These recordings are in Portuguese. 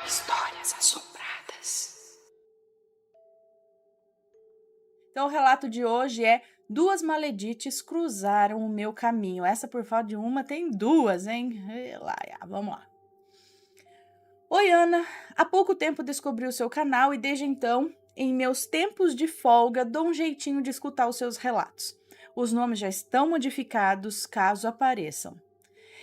Histórias assombradas. Então, o relato de hoje é: duas maledites cruzaram o meu caminho. Essa, por falta de uma, tem duas, hein? Vamos lá. Oi, Ana. Há pouco tempo descobri o seu canal e desde então, em meus tempos de folga, dou um jeitinho de escutar os seus relatos. Os nomes já estão modificados caso apareçam.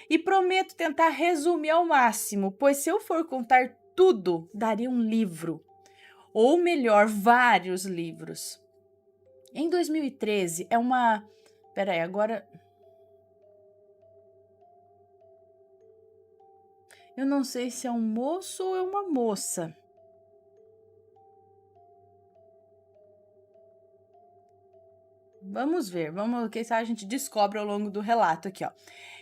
E prometo tentar resumir ao máximo, pois se eu for contar tudo, daria um livro. Ou melhor, vários livros. Em 2013, Peraí, agora... Eu não sei se é um moço ou é uma moça. Vamos ver, quem sabe a gente descobre ao longo do relato aqui, ó.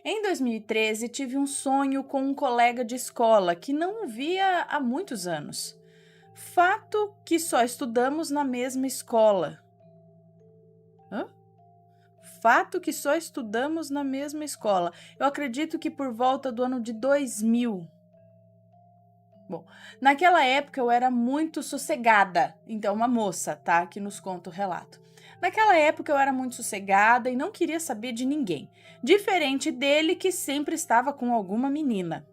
Em 2013, tive um sonho com um colega de escola que não via há muitos anos. Fato que só estudamos na mesma escola. Fato que só estudamos na mesma escola. Eu acredito que por volta do ano de 2000. Bom, naquela época eu era muito sossegada. Então, uma moça, tá? Que nos conta o relato. Naquela época eu era muito sossegada e não queria saber de ninguém. Diferente dele, que sempre estava com alguma menina.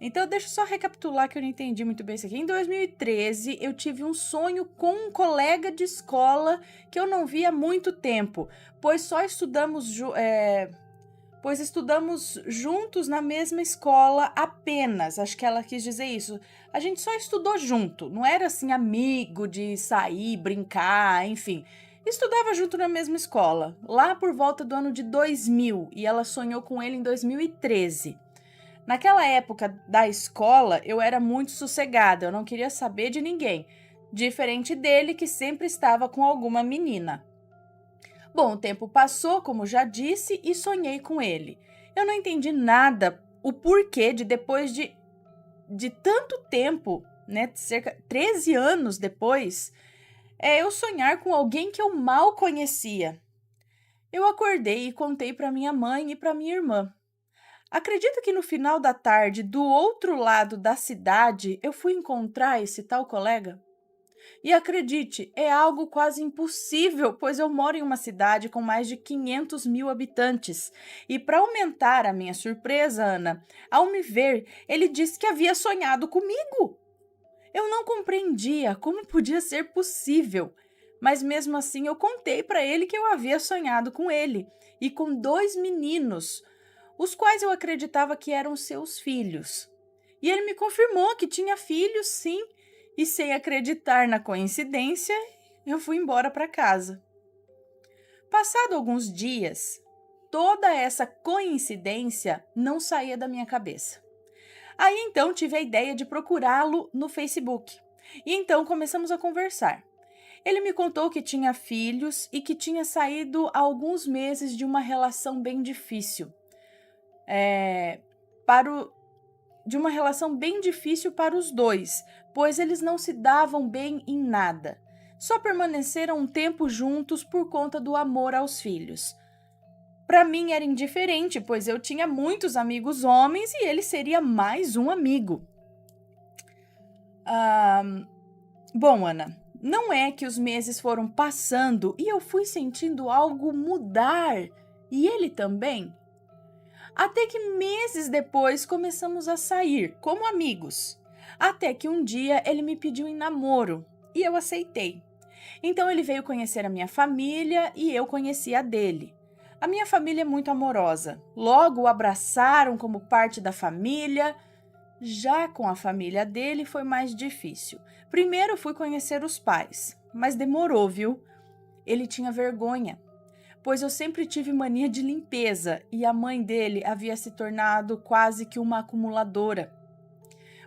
Então, deixa eu só recapitular que eu não entendi muito bem isso aqui. Em 2013, eu tive um sonho com um colega de escola que eu não via há muito tempo, pois estudamos juntos na mesma escola apenas. Acho que ela quis dizer isso. A gente só estudou junto, não era assim amigo de sair, brincar, enfim. Estudava junto na mesma escola, lá por volta do ano de 2000, e ela sonhou com ele em 2013. Naquela época da escola, eu era muito sossegada, eu não queria saber de ninguém, diferente dele que sempre estava com alguma menina. Bom, o tempo passou, como já disse, e sonhei com ele. Eu não entendi nada, o porquê de depois de tanto tempo, né, cerca de 13 anos depois, eu sonhar com alguém que eu mal conhecia. Eu acordei e contei para minha mãe e para minha irmã. Acredita que no final da tarde, do outro lado da cidade, eu fui encontrar esse tal colega? E acredite, é algo quase impossível, pois eu moro em uma cidade com mais de 500 mil habitantes. E para aumentar a minha surpresa, Ana, ao me ver, ele disse que havia sonhado comigo. Eu não compreendia como podia ser possível, mas mesmo assim eu contei para ele que eu havia sonhado com ele e com 2 meninos, os quais eu acreditava que eram seus filhos. E ele me confirmou que tinha filhos, sim, e sem acreditar na coincidência, eu fui embora para casa. Passado alguns dias, toda essa coincidência não saía da minha cabeça. Aí então tive a ideia de procurá-lo no Facebook. E então começamos a conversar. Ele me contou que tinha filhos e que tinha saído há alguns meses de uma relação bem difícil. De uma relação bem difícil para os dois, pois eles não se davam bem em nada. Só permaneceram um tempo juntos por conta do amor aos filhos. Para mim era indiferente, pois eu tinha muitos amigos homens e ele seria mais um amigo. Bom, Ana, não é que os meses foram passando e eu fui sentindo algo mudar, e ele também? Até que meses depois começamos a sair como amigos. Até que um dia ele me pediu em namoro e eu aceitei. Então ele veio conhecer a minha família e eu conheci a dele. A minha família é muito amorosa. Logo o abraçaram como parte da família. Já com a família dele foi mais difícil. Primeiro fui conhecer os pais, mas demorou, viu? Ele tinha vergonha, pois eu sempre tive mania de limpeza e a mãe dele havia se tornado quase que uma acumuladora.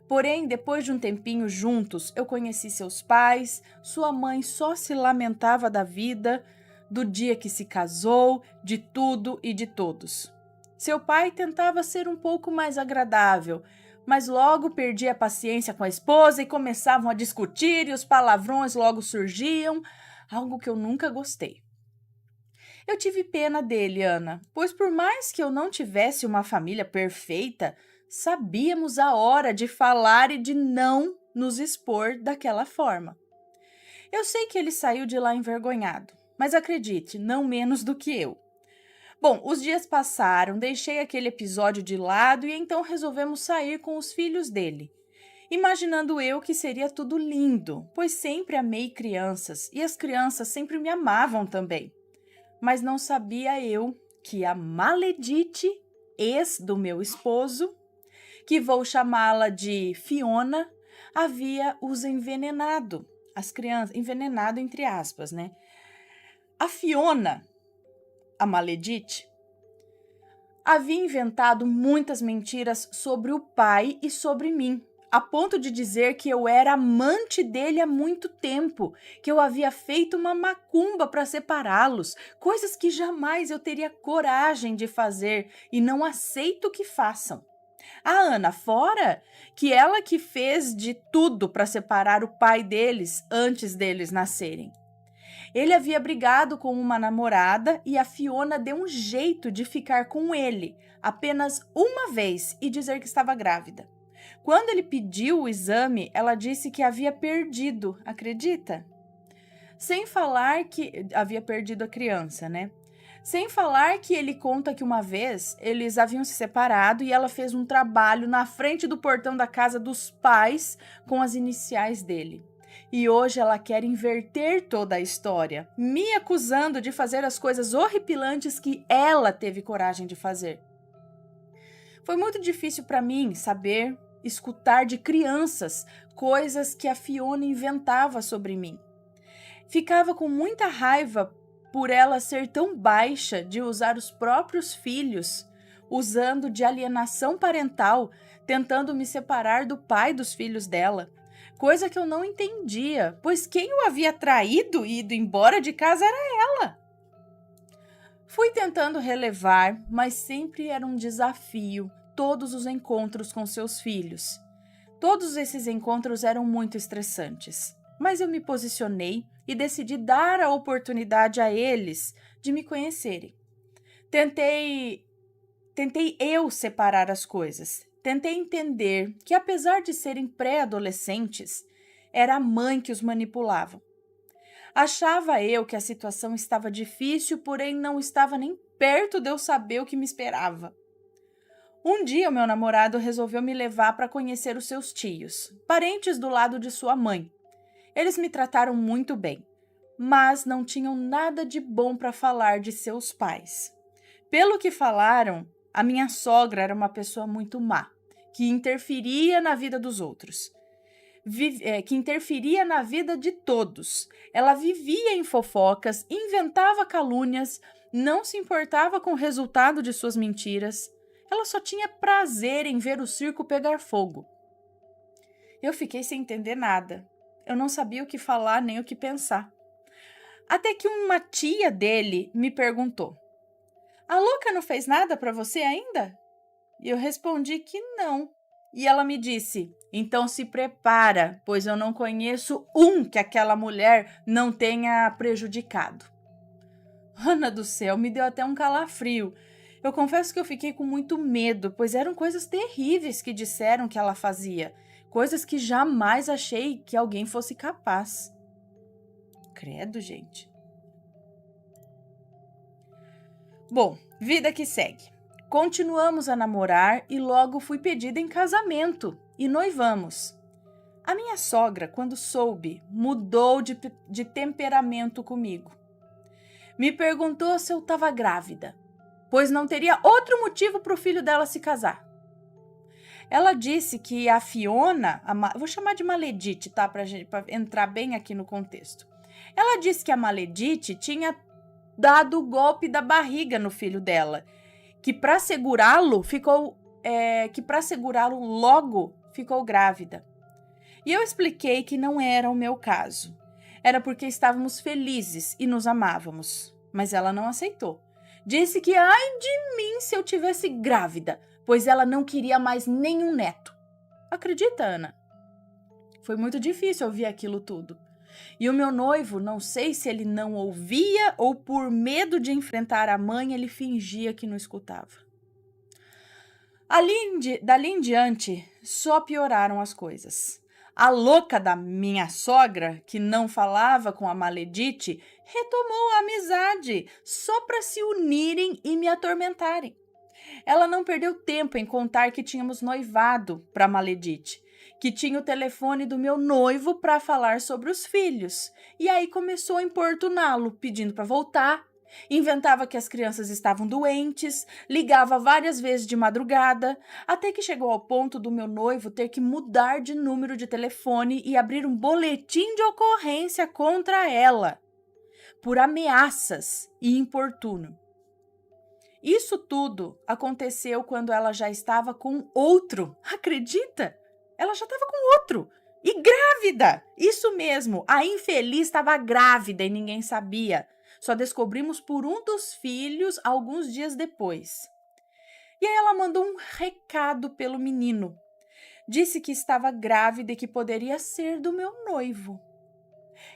Porém, depois de um tempinho juntos, eu conheci seus pais, sua mãe só se lamentava da vida, do dia que se casou, de tudo e de todos. Seu pai tentava ser um pouco mais agradável, mas logo perdia a paciência com a esposa e começavam a discutir e os palavrões logo surgiam, algo que eu nunca gostei. Eu tive pena dele, Ana, pois por mais que eu não tivesse uma família perfeita, Sabíamos a hora de falar e de não nos expor daquela forma. Eu sei que ele saiu de lá envergonhado, mas acredite, não menos do que eu. Bom, os dias passaram, deixei aquele episódio de lado e então resolvemos sair com os filhos dele. Imaginando eu que seria tudo lindo, pois sempre amei crianças e as crianças sempre me amavam também. Mas não sabia eu que a Maledite, ex do meu esposo, que vou chamá-la de Fiona, havia os envenenado. As crianças, envenenado entre aspas, né? A Fiona, a Maledite, havia inventado muitas mentiras sobre o pai e sobre mim, a ponto de dizer que eu era amante dele há muito tempo, que eu havia feito uma macumba para separá-los, coisas que jamais eu teria coragem de fazer e não aceito que façam. A Ana, fora que ela que fez de tudo para separar o pai deles antes deles nascerem. Ele havia brigado com uma namorada e a Fiona deu um jeito de ficar com ele apenas uma vez e dizer que estava grávida. Quando ele pediu o exame, ela disse que havia perdido, acredita? Sem falar que havia perdido a criança, né? Sem falar que ele conta que uma vez eles haviam se separado e ela fez um trabalho na frente do portão da casa dos pais com as iniciais dele. E hoje ela quer inverter toda a história, me acusando de fazer as coisas horripilantes que ela teve coragem de fazer. Foi muito difícil para mim escutar de crianças coisas que a Fiona inventava sobre mim. Ficava com muita raiva por ela ser tão baixa de usar os próprios filhos, usando de alienação parental, tentando me separar do pai dos filhos dela. Coisa que eu não entendia, pois quem o havia traído e ido embora de casa era ela. Fui tentando relevar, mas sempre era um desafio todos os encontros com seus filhos. Todos esses encontros eram muito estressantes, mas eu me posicionei e decidi dar a oportunidade a eles de me conhecerem. Tentei eu separar as coisas. Tentei entender que, apesar de serem pré-adolescentes, era a mãe que os manipulava. Achava eu que a situação estava difícil, porém não estava nem perto de eu saber o que me esperava. Um dia, o meu namorado resolveu me levar para conhecer os seus tios, parentes do lado de sua mãe. Eles me trataram muito bem, mas não tinham nada de bom para falar de seus pais. Pelo que falaram, a minha sogra era uma pessoa muito má, que interferia na vida dos outros, que interferia na vida de todos. Ela vivia em fofocas, inventava calúnias, não se importava com o resultado de suas mentiras. Ela só tinha prazer em ver o circo pegar fogo. Eu fiquei sem entender nada. Eu não sabia o que falar nem o que pensar. Até que uma tia dele me perguntou: "A louca não fez nada para você ainda?" E eu respondi que não. E ela me disse: "Então se prepara, pois eu não conheço um que aquela mulher não tenha prejudicado." Ana do céu, me deu até um calafrio. Eu confesso que eu fiquei com muito medo, pois eram coisas terríveis que disseram que ela fazia. Coisas que jamais achei que alguém fosse capaz. Credo, gente. Bom, vida que segue. Continuamos a namorar e logo fui pedida em casamento e noivamos. A minha sogra, quando soube, mudou de temperamento comigo. Me perguntou se eu estava grávida, pois não teria outro motivo para o filho dela se casar. Ela disse que a Fiona, vou chamar de Maledite, tá? Para entrar bem aqui no contexto. Ela disse que a Maledite tinha dado o golpe da barriga no filho dela, que para segurá-lo logo ficou grávida. E eu expliquei que não era o meu caso. Era porque estávamos felizes e nos amávamos. Mas ela não aceitou. Disse que ai de mim se eu tivesse grávida, pois ela não queria mais nenhum neto. Acredita, Ana? Foi muito difícil ouvir aquilo tudo. E o meu noivo, não sei se ele não ouvia ou por medo de enfrentar a mãe, ele fingia que não escutava. Dali em diante, só pioraram as coisas. A louca da minha sogra, que não falava com a Maledite, retomou a amizade só para se unirem e me atormentarem. Ela não perdeu tempo em contar que tínhamos noivado para Maledite, que tinha o telefone do meu noivo para falar sobre os filhos. E aí começou a importuná-lo, pedindo para voltar. Inventava que as crianças estavam doentes, ligava várias vezes de madrugada, até que chegou ao ponto do meu noivo ter que mudar de número de telefone e abrir um boletim de ocorrência contra ela, por ameaças e importuno. Isso tudo aconteceu quando ela já estava com outro, acredita? Ela já estava com outro. E grávida! Isso mesmo, a infeliz estava grávida e ninguém sabia. Só descobrimos por um dos filhos alguns dias depois. E aí ela mandou um recado pelo menino. Disse que estava grávida e que poderia ser do meu noivo.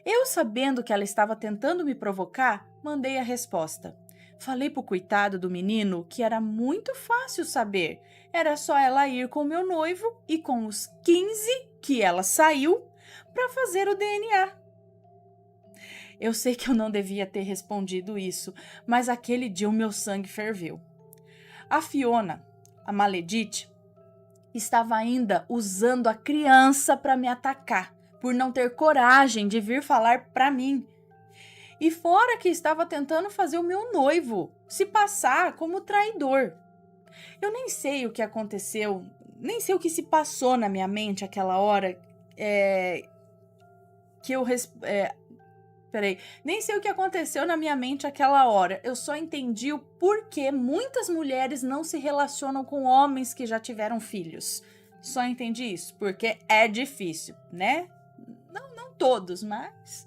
Eu, sabendo que ela estava tentando me provocar, mandei a resposta. Falei pro coitado do menino que era muito fácil saber. Era só ela ir com o meu noivo e com os 15 que ela saiu para fazer o DNA. Eu sei que eu não devia ter respondido isso, mas aquele dia o meu sangue ferveu. A Fiona, a Maledite, estava ainda usando a criança para me atacar, por não ter coragem de vir falar para mim. E fora que estava tentando fazer o meu noivo se passar como traidor. Eu nem sei o que aconteceu, nem sei o que se passou na minha mente aquela hora nem sei o que aconteceu na minha mente aquela hora. Eu só entendi o porquê muitas mulheres não se relacionam com homens que já tiveram filhos. Só entendi isso, porque é difícil, né? Não todos, mas...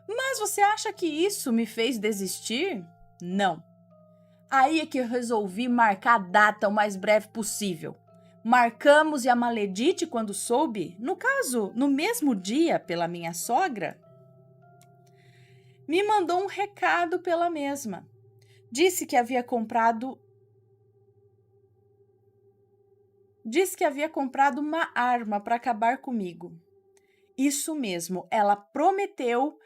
Mas você acha que isso me fez desistir? Não. Aí é que eu resolvi marcar a data o mais breve possível. Marcamos e a Maledite, quando soube, no caso, no mesmo dia, pela minha sogra, me mandou um recado pela mesma. Disse que havia comprado uma arma para acabar comigo. Isso mesmo, ela prometeu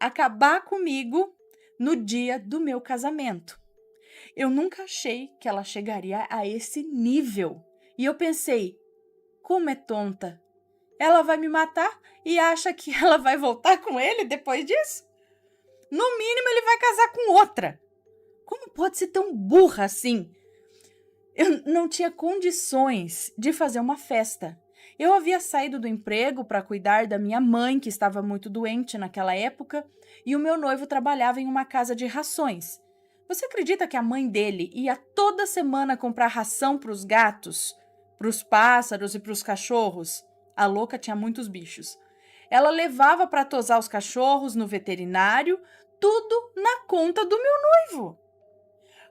acabar comigo no dia do meu casamento. Eu nunca achei que ela chegaria a esse nível. E eu pensei, como é tonta. Ela vai me matar e acha que ela vai voltar com ele depois disso? No mínimo, ele vai casar com outra. Como pode ser tão burra assim? Eu não tinha condições de fazer uma festa. Eu havia saído do emprego para cuidar da minha mãe, que estava muito doente naquela época, e o meu noivo trabalhava em uma casa de rações. Você acredita que a mãe dele ia toda semana comprar ração para os gatos, para os pássaros e para os cachorros? A louca tinha muitos bichos. Ela levava para tosar os cachorros no veterinário, tudo na conta do meu noivo.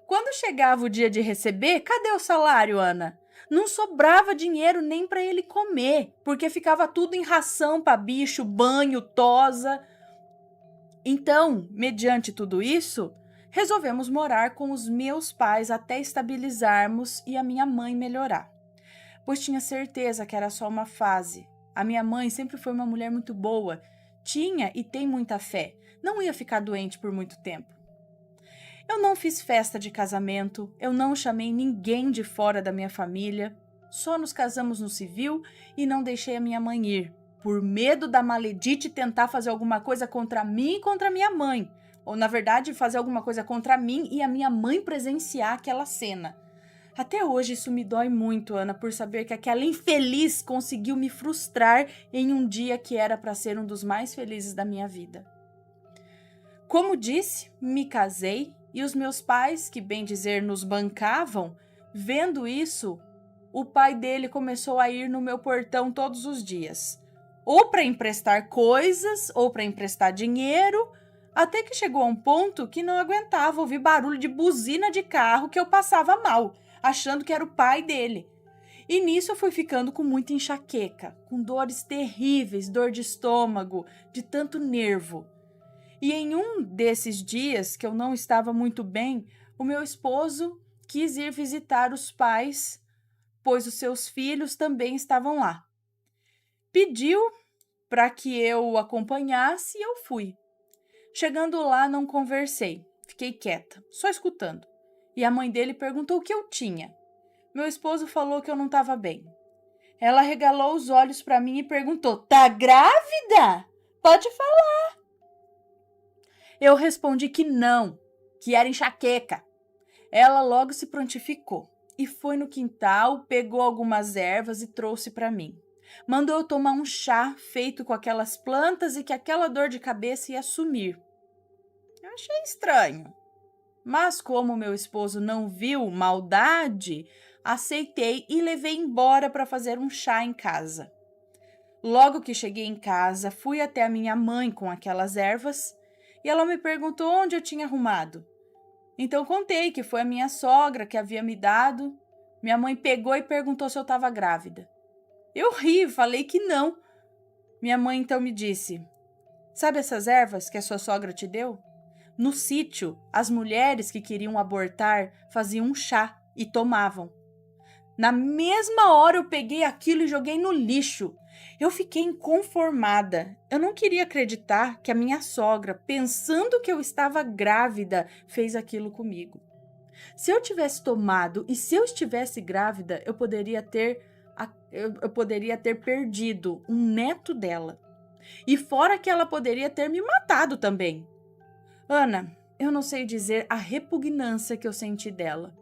Quando chegava o dia de receber, cadê o salário, Ana? Não sobrava dinheiro nem para ele comer, porque ficava tudo em ração para bicho, banho, tosa. Então, mediante tudo isso, resolvemos morar com os meus pais até estabilizarmos e a minha mãe melhorar. Pois tinha certeza que era só uma fase. A minha mãe sempre foi uma mulher muito boa, tinha e tem muita fé, não ia ficar doente por muito tempo. Eu não fiz festa de casamento, eu não chamei ninguém de fora da minha família, só nos casamos no civil e não deixei a minha mãe ir, por medo da Maledite tentar fazer alguma coisa contra mim e contra minha mãe, ou na verdade fazer alguma coisa contra mim e a minha mãe presenciar aquela cena. Até hoje isso me dói muito, Ana, por saber que aquela infeliz conseguiu me frustrar em um dia que era para ser um dos mais felizes da minha vida. Como disse, me casei e os meus pais, que bem dizer nos bancavam, vendo isso, o pai dele começou a ir no meu portão todos os dias, ou para emprestar coisas, ou para emprestar dinheiro, até que chegou a um ponto que não aguentava ouvir barulho de buzina de carro que eu passava mal, achando que era o pai dele. E nisso eu fui ficando com muita enxaqueca, com dores terríveis, dor de estômago, de tanto nervo. E em um desses dias que eu não estava muito bem, o meu esposo, quis ir visitar os pais, pois os seus filhos também estavam lá. Pediu para que eu o acompanhasse e eu fui. Chegando lá, não conversei, fiquei quieta, só escutando. E a mãe dele perguntou o que eu tinha. Meu esposo falou que eu não estava bem. Ela regalou os olhos para mim e perguntou: "Tá grávida? Pode falar." Eu respondi que não, que era enxaqueca. Ela logo se prontificou e foi no quintal, pegou algumas ervas e trouxe para mim. Mandou eu tomar um chá feito com aquelas plantas e que aquela dor de cabeça ia sumir. Eu achei estranho, mas como meu esposo não viu maldade, aceitei e levei embora para fazer um chá em casa. Logo que cheguei em casa, fui até a minha mãe com aquelas ervas e ela me perguntou onde eu tinha arrumado. Então contei que foi a minha sogra que havia me dado. Minha mãe pegou e perguntou se eu estava grávida. Eu ri, falei que não. Minha mãe então me disse: "Sabe essas ervas que a sua sogra te deu? No sítio, as mulheres que queriam abortar faziam um chá e tomavam. Na mesma hora eu peguei aquilo e joguei no lixo. Eu fiquei inconformada. Eu não queria acreditar que a minha sogra, pensando que eu estava grávida, fez aquilo comigo. Se eu tivesse tomado e se eu estivesse grávida, eu poderia ter perdido um neto dela. E fora que ela poderia ter me matado também. Ana, eu não sei dizer a repugnância que eu senti dela.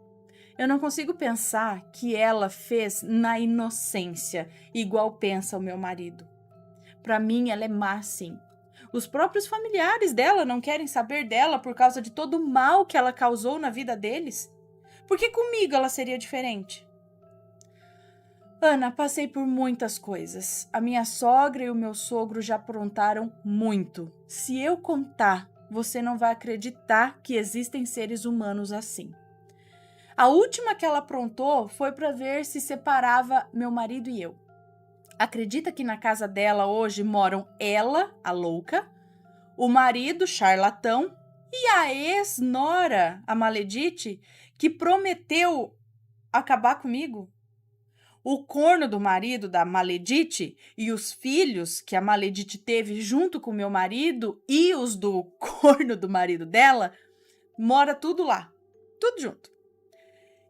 Eu não consigo pensar que ela fez na inocência, igual pensa o meu marido. Para mim, ela é má, sim. Os próprios familiares dela não querem saber dela por causa de todo o mal que ela causou na vida deles. Por que comigo ela seria diferente? Ana, passei por muitas coisas. A minha sogra e o meu sogro já aprontaram muito. Se eu contar, você não vai acreditar que existem seres humanos assim. A última que ela aprontou foi para ver se separava meu marido e eu. Acredita que na casa dela hoje moram ela, a louca, o marido, charlatão, e a ex-nora, a maledite, que prometeu acabar comigo? O corno do marido da maledite e os filhos que a maledite teve junto com meu marido e os do corno do marido dela, mora tudo lá, tudo junto.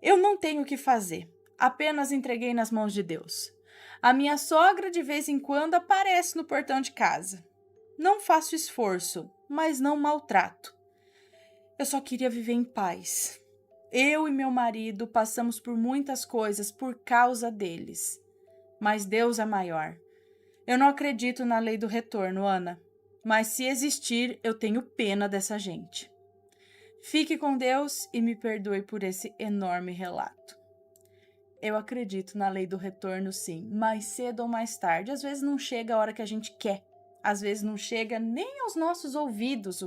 Eu não tenho o que fazer, apenas entreguei nas mãos de Deus. A minha sogra de vez em quando aparece no portão de casa. Não faço esforço, mas não maltrato. Eu só queria viver em paz. Eu e meu marido passamos por muitas coisas por causa deles. Mas Deus é maior. Eu não acredito na lei do retorno, Ana. Mas se existir, eu tenho pena dessa gente. Fique com Deus e me perdoe por esse enorme relato. Eu acredito na lei do retorno, sim, mais cedo ou mais tarde. Às vezes não chega a hora que a gente quer. Às vezes não chega nem aos nossos ouvidos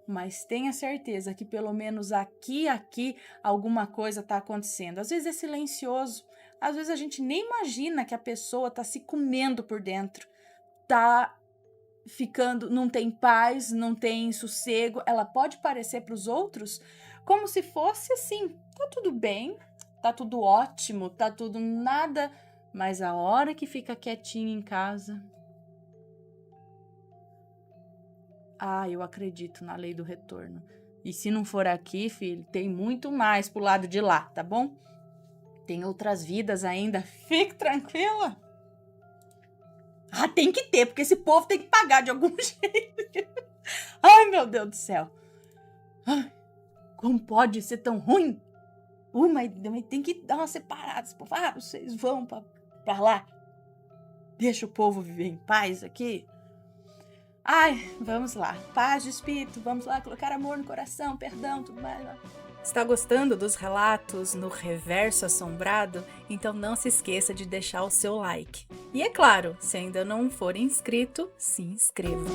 mas tenha certeza que pelo menos aqui, alguma coisa está acontecendo. Às vezes é silencioso. Às vezes a gente nem imagina que a pessoa está se comendo por dentro. Está ficando, não tem paz, não tem sossego. Ela pode parecer para os outros como se fosse assim, tá tudo bem, tá tudo ótimo, tá tudo nada, mas a hora que fica quietinha em casa, eu acredito na lei do retorno. E se não for aqui, filho, tem muito mais pro lado de lá, tá bom? Tem outras vidas ainda, fique tranquila. Tem que ter, porque esse povo tem que pagar de algum jeito. Ai, meu Deus do céu. Como pode ser tão ruim? Mas tem que dar uma separada. Esse povo, vocês vão pra lá. Deixa o povo viver em paz aqui. Vamos lá. Paz de espírito, vamos lá colocar amor no coração, perdão, tudo mais. Está gostando dos relatos no Reverso Assombrado? Então não se esqueça de deixar o seu like. E é claro, se ainda não for inscrito, se inscreva.